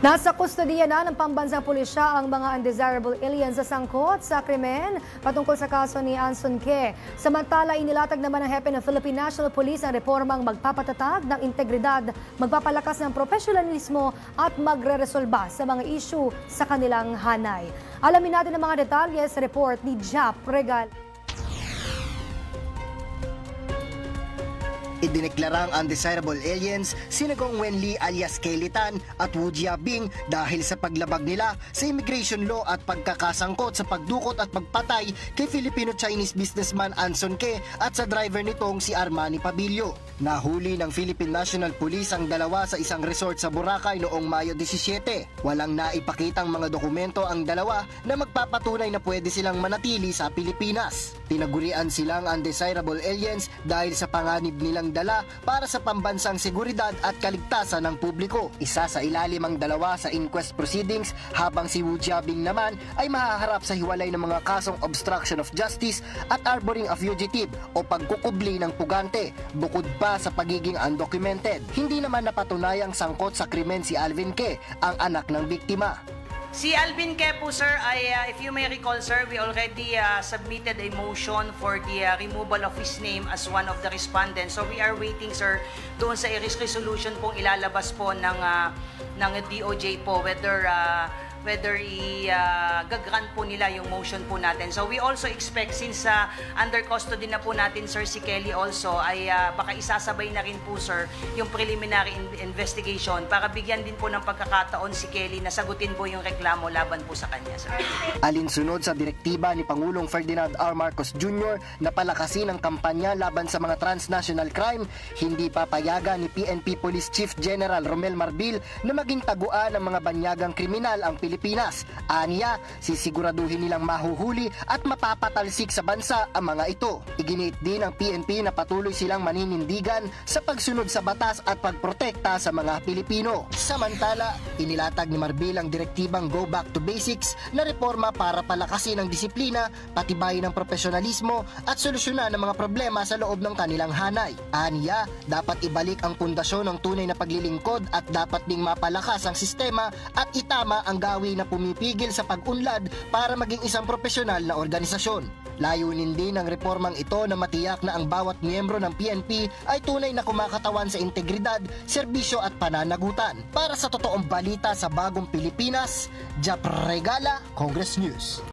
Nasa kustodiya na ng pambansang pulisya ang mga undesirable aliens sa sangkot sa krimen patungkol sa kaso ni Anson Ke. Samantala, inilatag naman ng hepe ng Philippine National Police ang reformang magpapatatag ng integridad, magpapalakas ng profesionalismo at magreresolba sa mga issue sa kanilang hanay. Alamin natin ang mga detalye sa report ni Jap Regal. Idineklarang undesirable aliens sina Gong Wenli alias Kelitan at Wu Jiabing dahil sa paglabag nila sa immigration law at pagkakasangkot sa pagdukot at pagpatay kay Filipino-Chinese businessman Anson Ke at sa driver nitong si Armani Pabilio. Nahuli ng Philippine National Police ang dalawa sa isang resort sa Boracay noong Mayo 17. Walang naipakitang mga dokumento ang dalawa na magpapatunay na pwede silang manatili sa Pilipinas. Tinagurian silang undesirable aliens dahil sa panganib nilang dala para sa pambansang seguridad at kaligtasan ng publiko. Isa sa ilalim ang dalawa sa inquest proceedings habang si Wu Jiabing naman ay mahaharap sa hiwalay ng mga kasong obstruction of justice at harboring a fugitive o pagkukubli ng pugante, bukod pa sa pagiging undocumented. Hindi naman napatunayang sangkot sa krimen si Alvin Ke, ang anak ng biktima. Si Alvin Ke po, sir, ay if you may recall, sir, we already submitted a motion for the removal of his name as one of the respondents. So we are waiting, sir, doon sa resolution pong ilalabas po ng DOJ po whether i-gagrant po nila yung motion po natin. So we also expect, since under custody na po natin, sir, si Kelly also, ay baka isasabay na rin po, sir, yung preliminary investigation para bigyan din po ng pagkakataon si Kelly na sagutin po yung reklamo laban po sa kanya, sir. Alinsunod sa direktiba ni Pangulong Ferdinand R. Marcos Jr. na palakasin ang kampanya laban sa mga transnational crime, hindi papayagan ni PNP Police Chief General Romel Marbil na maging taguan ng mga banyagang kriminal ang Pilipinas. Aniya, sisiguraduhin nilang mahuhuli at mapapatalsik sa bansa ang mga ito. Iginiit din ng PNP na patuloy silang maninindigan sa pagsunod sa batas at pagprotekta sa mga Pilipino. Samantala, inilatag ni Marbil ang direktibang Go Back to Basics na reforma para palakasin ang disiplina, patibayin ang profesionalismo at solusyonan ang mga problema sa loob ng kanilang hanay. Aniya, dapat ibalik ang pundasyon ng tunay na paglilingkod at dapat ding mapalakas ang sistema at itama ang gawin na pumipigil sa pag-unlad para maging isang profesional na organisasyon. Layunin din ng reformang ito na matiyak na ang bawat miyembro ng PNP ay tunay na kumakatawan sa integridad, serbisyo at pananagutan. Para sa totoong balita sa bagong Pilipinas, Jap Regala, Congress News.